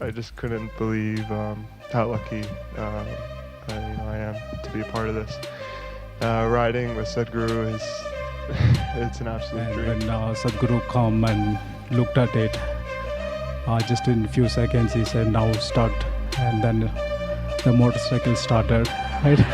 I just couldn't believe how lucky I am to be a part of this. Riding with Sadhguru is it's an absolute And dream. when Sadhguru come and looked at it, just in a few seconds he said, "Now start," and then the motorcycle started. Right?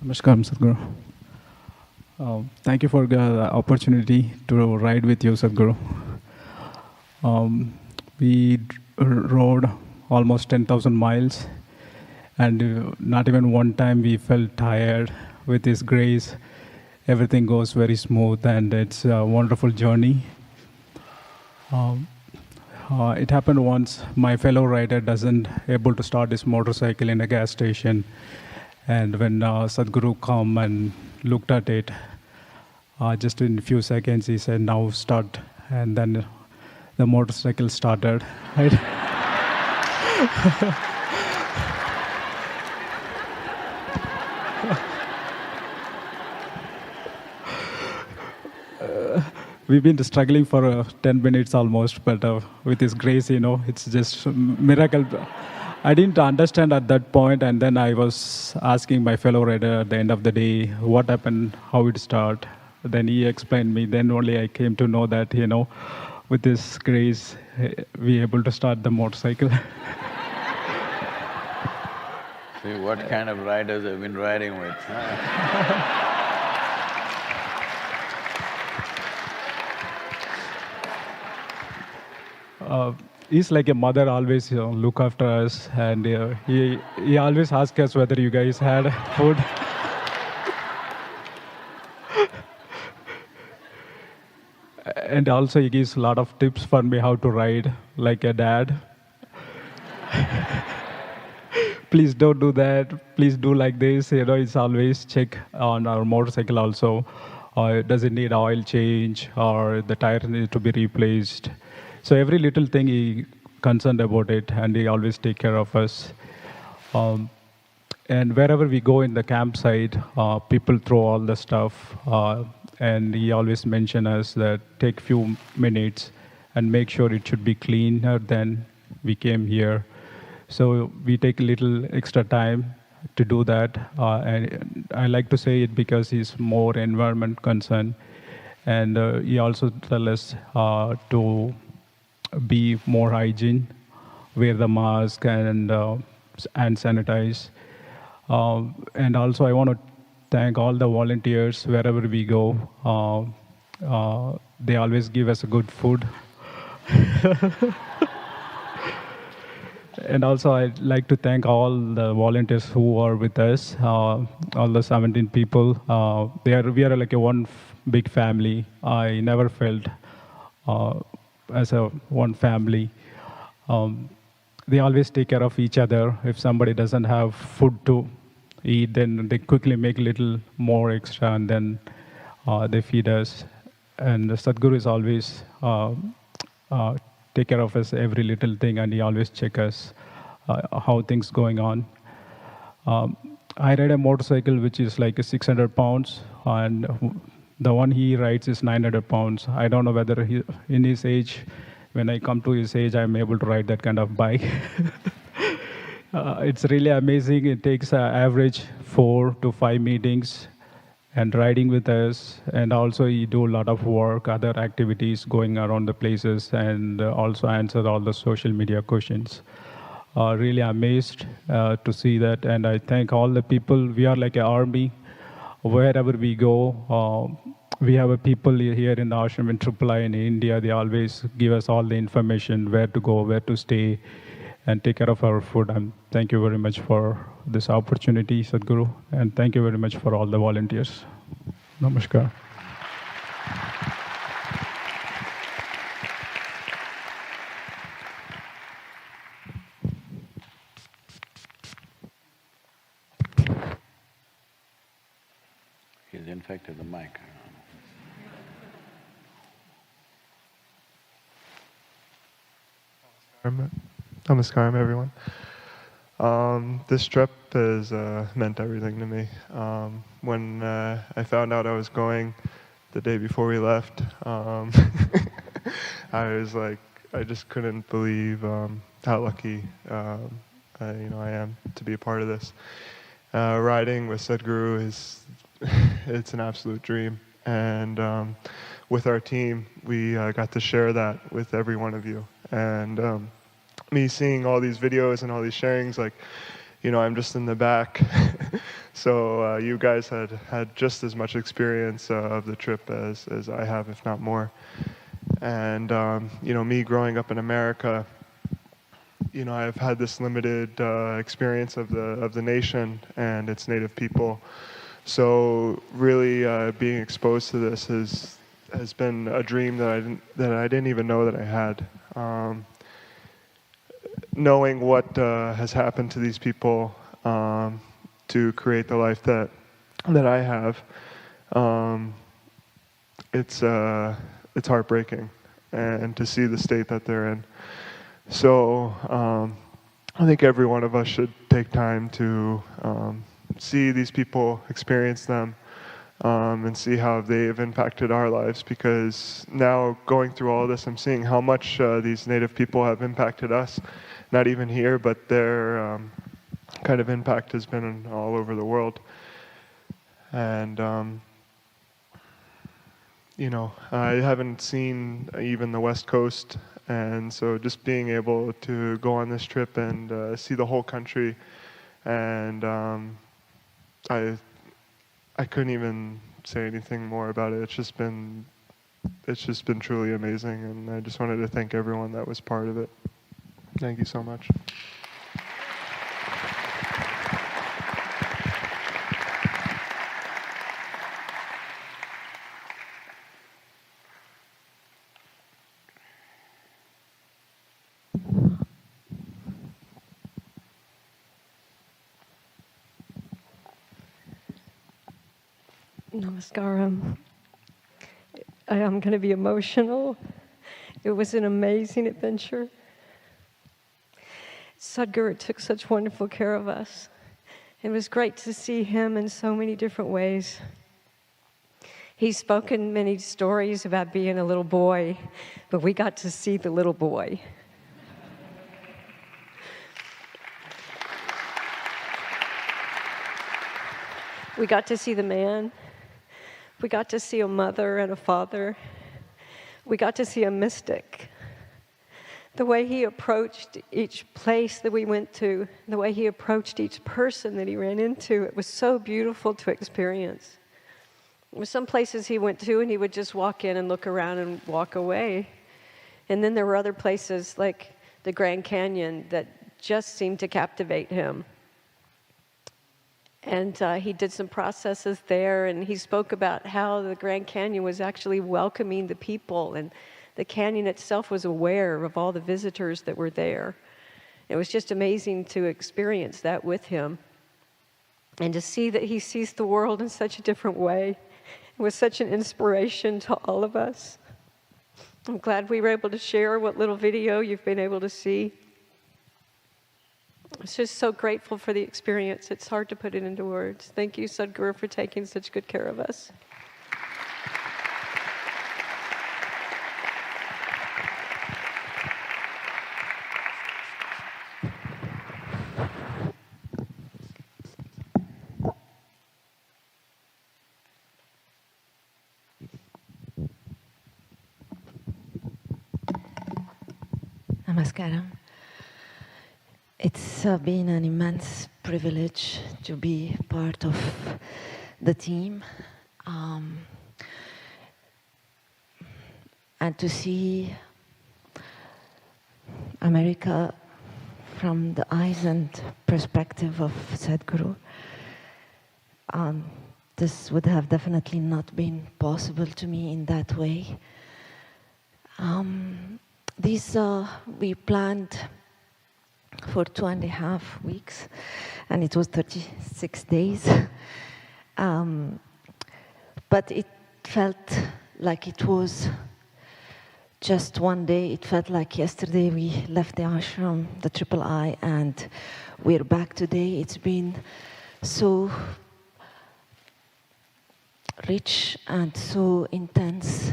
Namaskar, Sadhguru. Thank you for the opportunity to ride with you, Sadhguru. We rode almost 10,000 miles, and not even one time we felt tired. With His grace, everything goes very smooth, and it's a wonderful journey. It happened once, my fellow rider doesn't able to start his motorcycle in a gas station. And when Sadhguru come and looked at it, just in a few seconds he said, "Now start," and then the motorcycle started. Right? We've been struggling for 10 minutes almost, but with His grace, it's just a miracle. I didn't understand at that point, and then I was asking my fellow rider at the end of the day, what happened, how it started. Then he explained me. Then only I came to know that, with His grace, we able to start the motorcycle. See what kind of riders I've been riding with, huh? He's like a mother, always look after us, and he always asks us whether you guys had food. And also he gives a lot of tips for me how to ride like a dad. Please don't do that, please do like this. It's always check on our motorcycle also. Does it need oil change, or the tire needs to be replaced? So every little thing he concerned about it, and he always take care of us. And wherever we go in the campsite, people throw all the stuff, and he always mention us that take few minutes and make sure it should be cleaner than we came here. So we take a little extra time to do that, and I like to say it because he's more environment concerned, and he also tell us to be more hygiene, wear the mask, and sanitize. And also I want to thank all the volunteers wherever we go. They always give us good food. And also I'd like to thank all the volunteers who are with us, all the 17 people. We are like a one big family. I never felt as a one family. They always take care of each other. If somebody doesn't have food to eat, then they quickly make a little more extra, and then they feed us. And Sadhguru is always take care of us every little thing, and he always check us how things going on. I ride a motorcycle which is like 600 pounds, and the one he rides is 900 pounds. I don't know whether in his age, when I come to his age, I'm able to ride that kind of bike. It's really amazing. It takes average 4 to 5 meetings and riding with us, and also he do a lot of work, other activities going around the places, and also answer all the social media questions. Really amazed to see that, and I thank all the people. We are like an army. Wherever we go, we have a people here in the ashram in Tripoli in India. They always give us all the information, where to go, where to stay, and take care of our food. And thank you very much for this opportunity, Sadhguru, and thank you very much for all the volunteers. Namaskar. infected the mic. Namaskaram, everyone. This trip has meant everything to me. When I found out I was going the day before we left, I was like, I just couldn't believe how lucky I am to be a part of this. Riding with Sadhguru is it's an absolute dream, and with our team, we got to share that with every one of you. And me seeing all these videos and all these sharings, like, I'm just in the back. So you guys had just as much experience of the trip as I have, if not more. And me growing up in America, I've had this limited experience of the nation and its native people. So really being exposed to this has been a dream that I didn't even know that I had. Knowing what has happened to these people to create the life that I have, it's heartbreaking, and to see the state that they're in. So I think every one of us should take time to see these people, experience them, and see how they've impacted our lives, because now going through all this, I'm seeing how much these native people have impacted us, not even here, but their kind of impact has been all over the world. And I haven't seen even the West Coast, and so just being able to go on this trip and see the whole country, and I couldn't even say anything more about it. It's just been truly amazing, and I just wanted to thank everyone that was part of it. Thank you so much. Namaskaram. I am going to be emotional. It was an amazing adventure. Sadhguru took such wonderful care of us. It was great to see him in so many different ways. He's spoken many stories about being a little boy, but we got to see the little boy. We got to see the man. We got to see a mother and a father. We got to see a mystic. The way he approached each place that we went to, the way he approached each person that he ran into, it was so beautiful to experience. There were some places he went to and he would just walk in and look around and walk away. And then there were other places like the Grand Canyon that just seemed to captivate him. And he did some processes there, and he spoke about how the Grand Canyon was actually welcoming the people, and the canyon itself was aware of all the visitors that were there. It was just amazing to experience that with him, and to see that he sees the world in such a different way. It was such an inspiration to all of us. I'm glad we were able to share what little video you've been able to see. I'm just so grateful for the experience. It's hard to put it into words. Thank you, Sadhguru, for taking such good care of us. Namaskaram. It's been an immense privilege to be part of the team and to see America from the eyes and perspective of Sadhguru. This would have definitely not been possible to me in that way. We planned for 2.5 weeks, and it was 36 days. But it felt like it was just one day. It felt like yesterday we left the ashram, the Triple I, and we're back today. It's been so rich and so intense.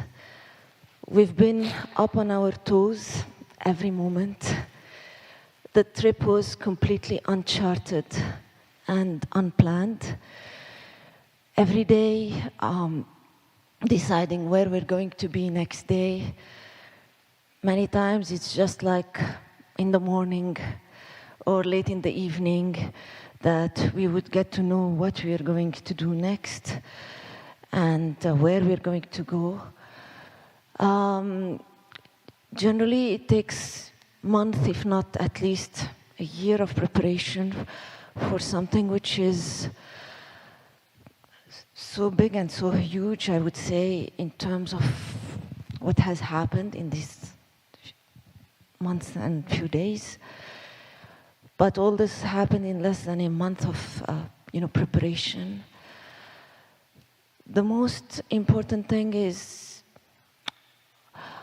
We've been up on our toes every moment. The trip was completely uncharted and unplanned. Every day, deciding where we're going to be next day. Many times it's just like in the morning or late in the evening that we would get to know what we are going to do next and where we're going to go. Generally, it takes months, if not at least a year of preparation for something which is so big and so huge, I would say, in terms of what has happened in these months and few days. But all this happened in less than a month of preparation. The most important thing is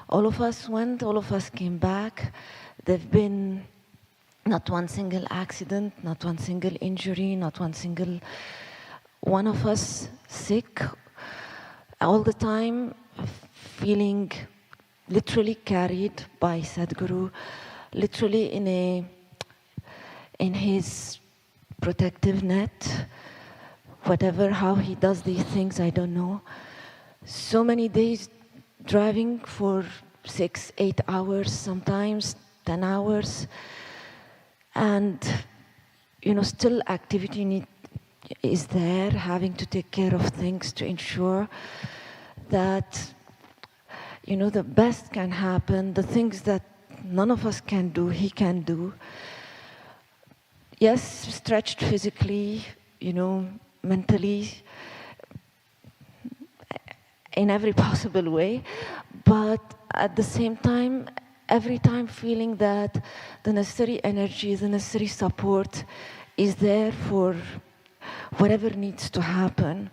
all of us went, all of us came back. There've been not one single accident, not one single injury, not one single one of us sick. All the time feeling literally carried by Sadhguru, literally in his protective net. Whatever, how he does these things, I don't know. So many days driving for 6, 8 hours, sometimes 10 hours. And, still activity is there, having to take care of things to ensure that, the best can happen, the things that none of us can do, he can do. Yes, stretched physically, mentally, in every possible way, but at the same time, every time feeling that the necessary energy, the necessary support is there for whatever needs to happen.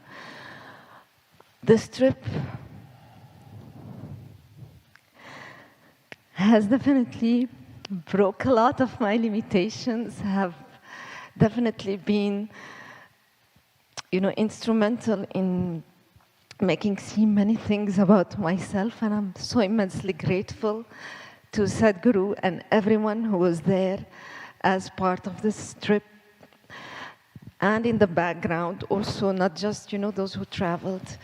This trip has definitely broke a lot of my limitations, have definitely been instrumental in making see many things about myself, and I'm so immensely grateful to Sadhguru and everyone who was there as part of this trip. And in the background also, not just those who traveled,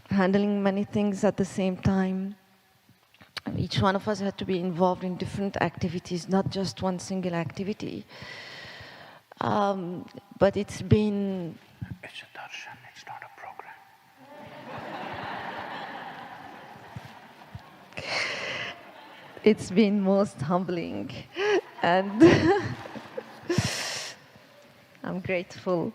handling many things at the same time. Each one of us had to be involved in different activities, not just one single activity. But it's been... It's a darshan, it's not a program. It's been most humbling, and I'm grateful